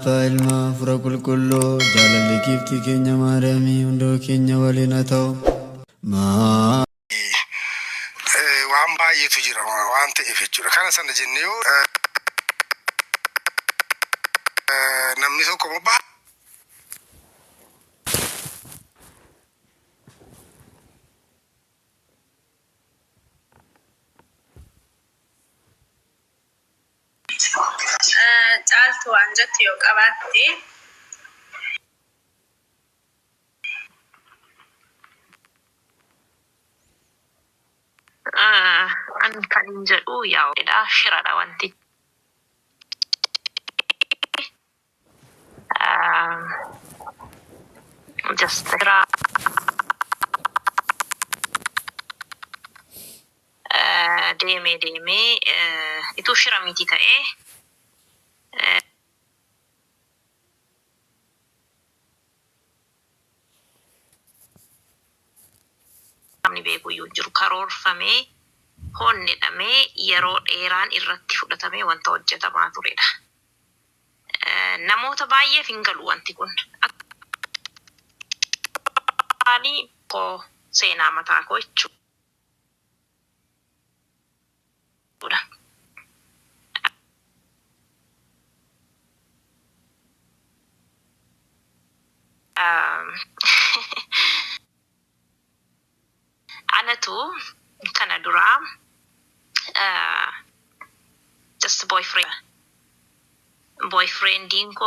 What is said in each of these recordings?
Palma Frakul Kullo Jalali Kifti Kenya Marami Undo Kenya Walinato Ma Wamba yetu jira wante ifechura kana sana jinniyo namni tokko mo ba caaltu waan jettu yoo qabaatte an kan jedhu yaa'udha shiradha wanti just deeme itu shira miti ta'e namni beeku iyyuu jiru karoorfamee honnedhamee yeroo dheeraan irratti fudhatamee wanta hojjetamaa turedha. Namoota baay'eef hin galu wanti kun. Ani koo seenaa mataa koo jechuudha. Anatu kana dura just boyfriendin ko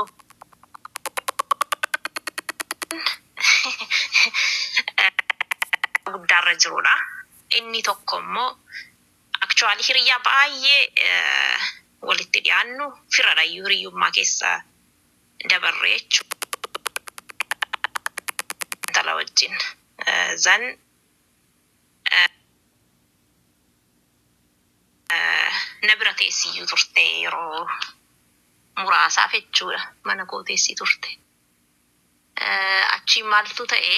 guddaarra jirudha. Inni tokko immoo actually hiriyaa baay'ee walitti dhiyaannu firadha hiriyummaa keessa dabarre jechuudha. Intala wajjin zan na bira teessiyyuu turte yeroo muraasaaf jechuudha. Mana koo teessii turte. Achi maaltu ta'e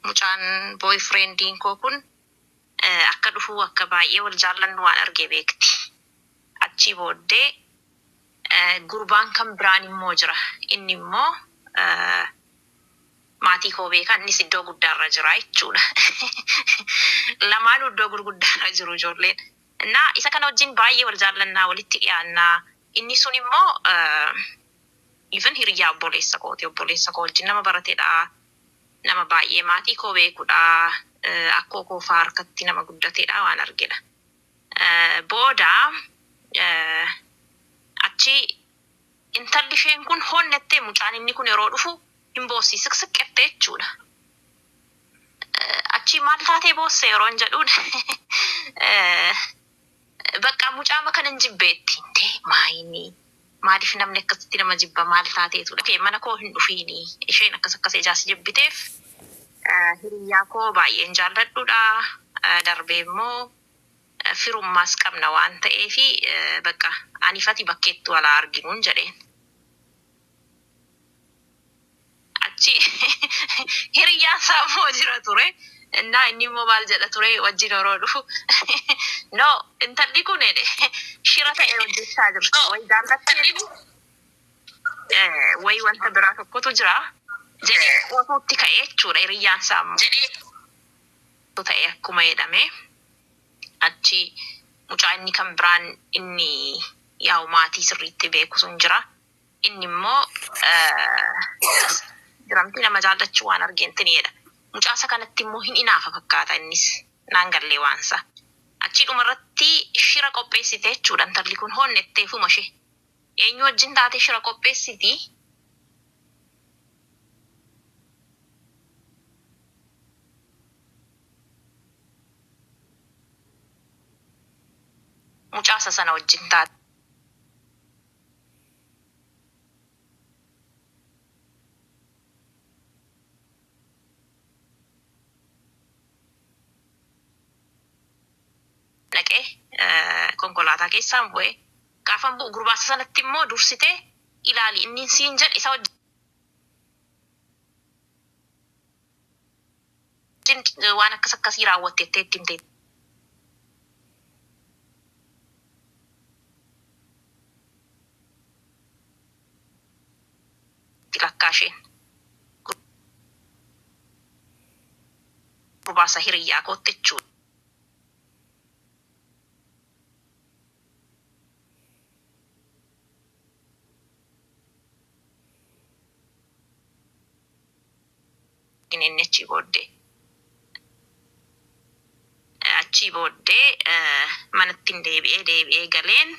mucaan boyfriendiin koo kun akka dhufuu akka baay'ee wal jaallannu waan argee beekti. Achi booddee gurbaan kan biraan immoo jira. Inni immoo maatii koo beeka innis iddoo guddaarra jira jechuudha. Lamaan iddoo gurguddaarra jiru ijoolleen. Na isa kana wajjin baay'ee wal jaallannaa walitti dhiyaannaa. Inni sun immoo even hiriyaa obboleessa kooti. Obboleessa koo wajjin nama barateedha. Nama baay'ee maatii koo beekudha. Akkoo koo faa harkatti nama guddateedha waan argedha. Booda achi intalli isheen kun honnettee mucaan inni kun yeroo dhufu hin boossi siqsiqqettee jechuudha. Achi maal taatee boosse yeroo hin jedhuun bakka mucaama kana hin jibbeetti. Maaliif namni akkasitti nama jibba maal taateetudha. Mana koo hin dhufiini. Isheen akkas ijaasi jibbiteef hiriyaa koo baay'een jaalladhudha. Darbee immoo firummaas qabna waan ta'eefi bakka anifati bakkeetti walaa arginuun jedheen. Achi hiriyaa isaa immoo jira ture. Na inni immoo maal jedha ture wajjin yeroo dhufu. No, intalli kun shira ta'e hojjechaa jirti. Way jaallattee way wanta biraa tokkotu jira. Jedhee otuutti ka'ee jechuudha hiriyyaan isaa immoo. Ta'e akkuma jedhame achi mucaa inni kan biraan inni yaa'u maatii sirriitti beeku sun jira. Inni immoo jiramti nama jaallachuu waan argeentinidha. Mucaasa kanatti immoo hin inaafa fakkaata innis naan gallee waansa. Achi dhumarratti shira qopheessite jechuudha intalli kun honnettee fuma ishee. Eenyu wajjin taatee shira qopheessiti? Mucaasa sana wajjin taate. Konkolaataa keessaan bu'ee gaafan bu'u gurbaasa sanatti immoo dursitee ilaali inni siin jedhe isa wajjin waan akkasii raawwatteettee itti himte. takkaasheen gurbaa hiriyaa kootti jechuudha. Inni achi booddee manatti deebi'ee galeen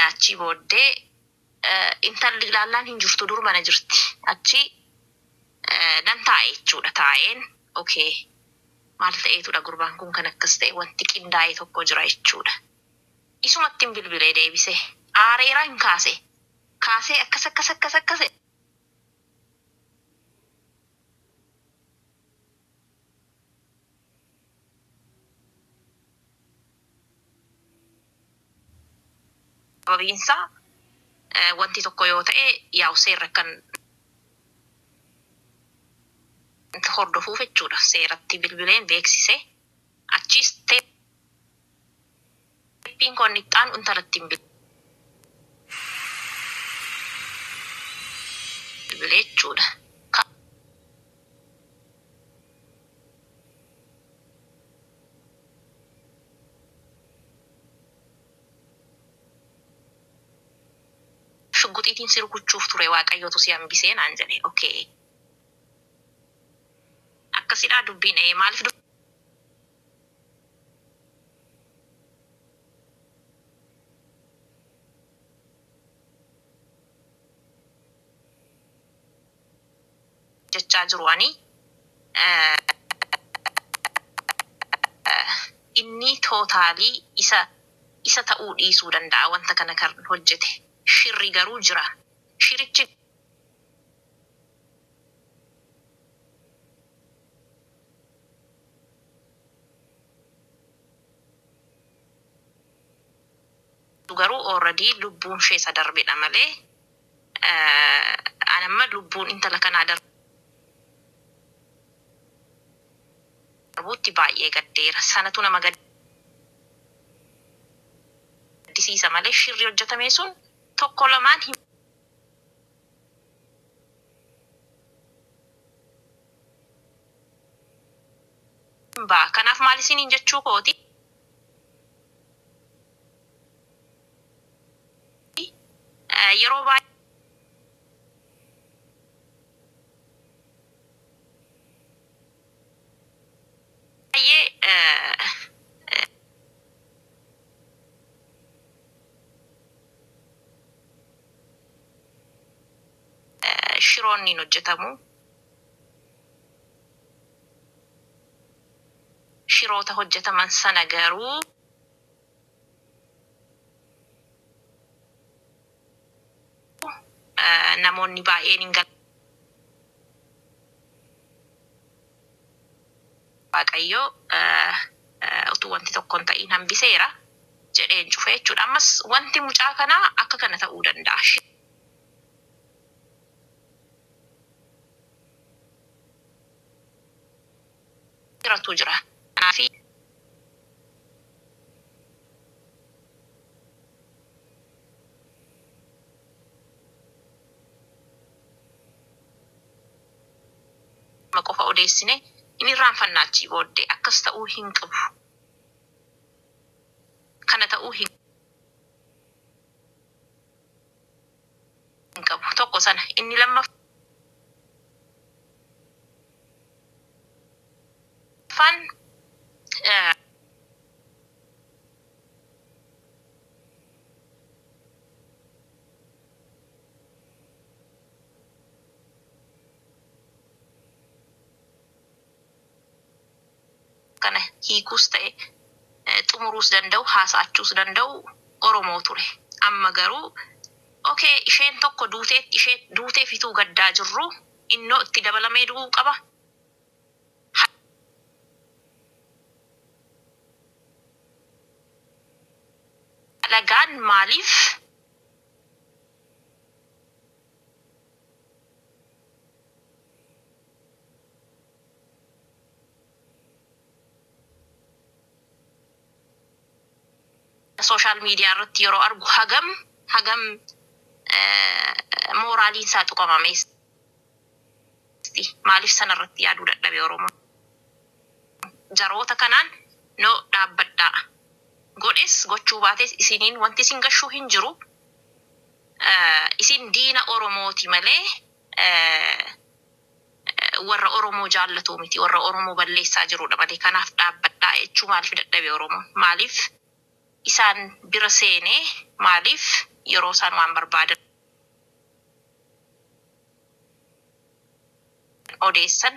achi booddee intalli ilaallaan hin jirtu dur mana jirti. Achi nan taa'e jechuudha. Taa'een okay maal ta'eetudha gurbaan kun kan akkas ta'e wanti qindaa'e tokko jira jechuudha. Isumatti hin bilbilee deebise. Aareeraa hin kaasee akkas. Sababiinsa wanti tokko yoo ta'e yaa'u seera kan hordofuuf jechuudha. Seeratti bilbileen beeksise achis teeppiin kun itti aanu intalatti hin bilbilee jechuudha. Shugguxiitiin si rukuchuuf ture waaqayyootu si hambisee naan jedhe. Okay. Akkasidhaa dubbiin maaliif jechaa jiru ani inni tootaalii isa ta'uu dhiisuu danda'a wanta kana kan hojjete. Shirri garuu jira. Shirichi garuu already lubbuun ishee isa darbedha malee anamma lubbuun intala kanaa darbuutti baay'ee gaddeera. Sanatu nama gaddisiisa malee shirri hojjetame sun tokko lamaan kanaaf maal isiniin jechuu kooti yeroo baay'ee shiroonni hojjetamu. Shiroota hojjetaman sana garuu namoonni baay'een hin waaqayyo utuu wanti tokko hin ta'in hambiseera jedheen cufe jechuudha. Ammas wanti mucaa kanaa akka kana ta'uu danda'a. Jiratu jira. Kanaafi qofa odeessine inni irraanfannaachi booddee akkas ta'uu hin qabu. Kana ta'uu hin qabu. Tokko sana inni lammaffaan kana hiikuus ta'e xumuruus danda'u haasa'achuus danda'u Oromoo ture. Amma garuu okay isheen tokko duutee fituu gaddaa jirru innoo itti dabalamee du'uu qaba. Alagaan maaliif social media irratti yeroo argu hagam moraaliin isaa tuqamamees maaliif sanarratti yaaduu dadhabe Oromoon jaroota kanaan no dhaabbadhaa godhes gochuu baates isiniin wanti isin gashuu hin jiru isin diina Oromooti malee warra Oromoo jaallatu miti warra Oromoo balleessaa jirudha malee kanaaf dhaabbadhaa jechuu maaliif dadhabe Oromoon maaliif isaan bira seenee maaliif yeroo isaan waan barbaadan odeessan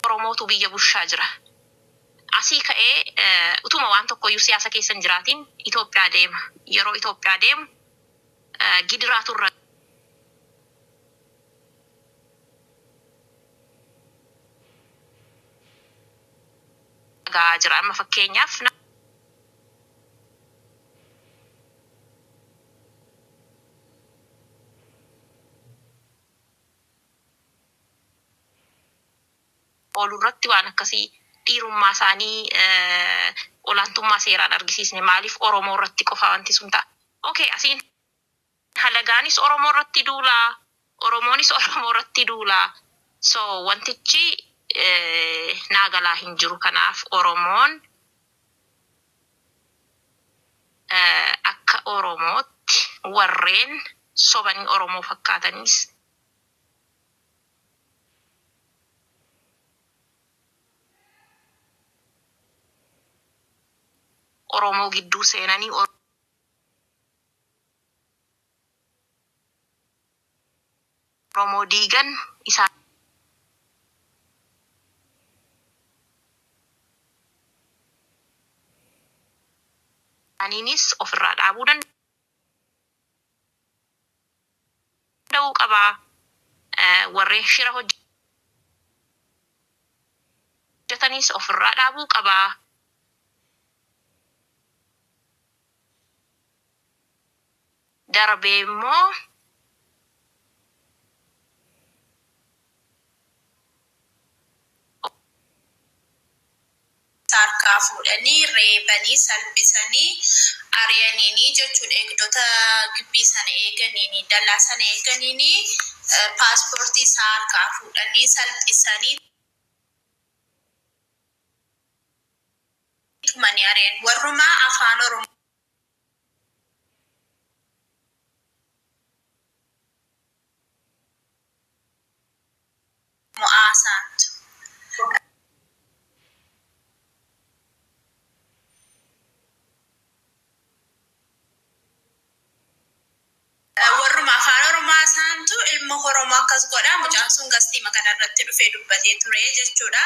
Oromootu biyya bushaa jira. Asii ka'ee utuma waan tokkoyyuu siyaasa keessa hin jiraatiin Itoophiyaa deema. Yeroo Itoophiyaa deemu gidiraatu irra gaa jira. Amma fakkeenyaaf oolurratti waan akkasii dhiirummaa isaanii olaantummaa seeraan argisiisne maaliif Oromoo irratti qofa wanti sun ta'a. Okay, asiin halagaanis Oromoo irratti duulaa, Oromoonis Oromoo irratti duulaa. So wantichi naagalaa hin jiru kanaaf Oromoon akka Oromootti warreen sobanii Oromoo fakkaatanis Oromoo gidduu seenanii Oromoo diigan isaaniinis ofirraa dhaabuu danda'uu qabaa. Warreen shira hojjetanis ofirraa dhaabuu qabaa. Darbee immoo sarkaa fuudhanii reebanii salphisanii ari'anii jechuudha. Eegdota gibbii sana eeganiini dallaa sana eeganiini paaspoortii sarkaa fuudhanii salphisanii mani ari'an warrumaa afaan Oromoo Mo'aasaantu. Warruma afaan Oromaasaantu ilma Oromoo akkas godha. Mucaan sun gastii maqaan irratti dhufee dubbatee ture jechuudha.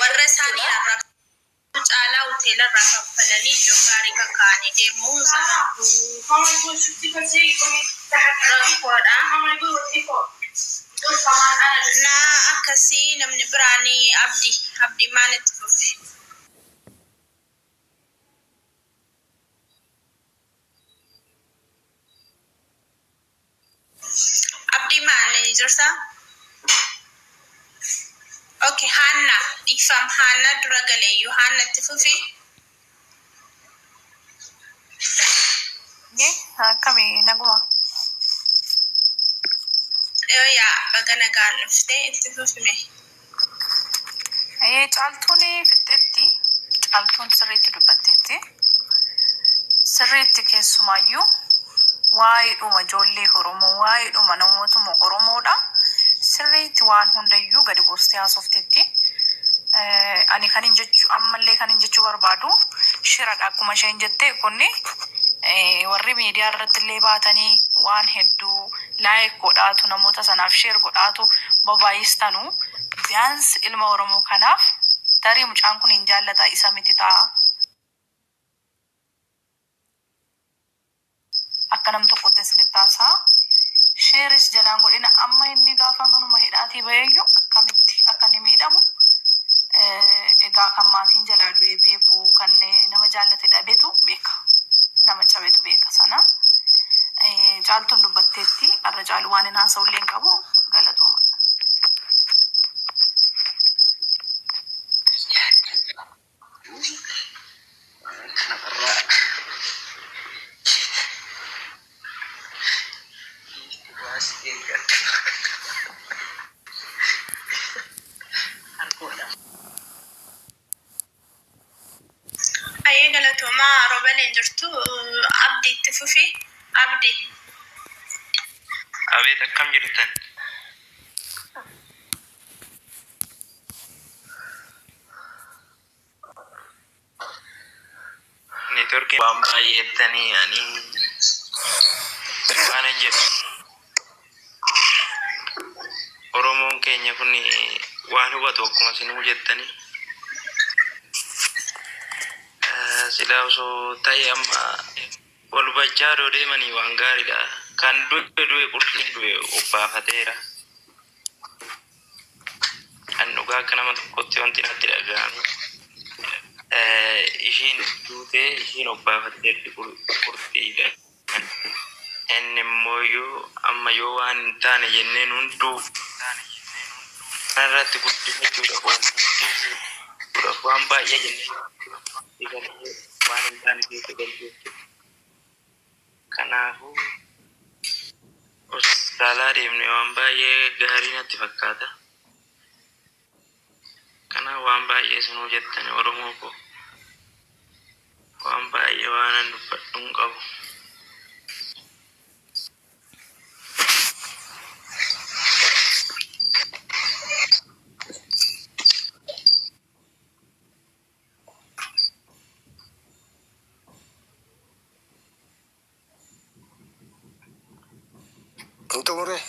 Warra isaanii irraa caalaa hoteela irraa kaffalanii iddoo gaarii kakkaa'anii deemuu rakkoodha. Na akkasii namni biraanii abdii maalitti fufe? Abdii maali jirta? Okay, Hanna, ifam Hanna dura galeeyyu Hanna itti fufi. Kami naguma. Yaa baga nagaan dhuftee itti fufime. Caaltuun fixxetti caaltuun sirriitti dubbatteetti sirriitti keessumaayyuu waa'eedhuma ijoollee Oromoo waa'eedhuma namootuma Oromoodha. Sirriitti waan hundayyuu gadi buustee haasofteetti. Ani kan hin jechuu ammallee kan hin jechuu barbaadu shiradha akkuma isheen jettee kunni warri miidiyaa irratti illee baatanii waan hedduu laayik godhaatu namoota sanaaf sheer godhaatu babaayistanu biyaans ilma Oromoo kanaaf tarii mucaan kun hin jaallata isa miti ta'a. Akka nam tokkotti isin taasaa sheeris jalaan godhina amma inni gaafa manuma hidhaatii baheeyyu akkamitti akka inni miidhamu egaa kan maatiin jalaa du'ee beeku kan nama jaallate dhabeetu beeka nama cabeetu beeka. waan hin haasa'ullee hin qabu galatooma. Ayee galatooma roban hin jirtu abdii itti fufi abdii. Abet akkam jirtan? Networking waan baay'eettanii ani waan hin jedhu. Oromoon keenya kun waan hubatu akkuma isin jettanii. Sila osoo ta'e amma wal hubachaa doo deemanii waan gaariidha. Kan du'e qurxiin du'e obbaafateera. Kan dhugaa akka nama tokkotti wanti natti dhaga'ame. Ishiin duutee ishiin obbaafatteetti qurxiidha. Inni immoo amma yoo waan hin taane jenneen hunduu kanarratti guddifachuudhaaf waan baay'ee jennee waan hin taane keessa galchuudha. Kanaafuu hospitaalaa deemnee waan baay'ee gaarii natti fakkaata. Kanaaf waan baay'ee isinuu jettanii Oromoo koo waan baay'ee waan an dubbadhu hin qabu. Untuk murah.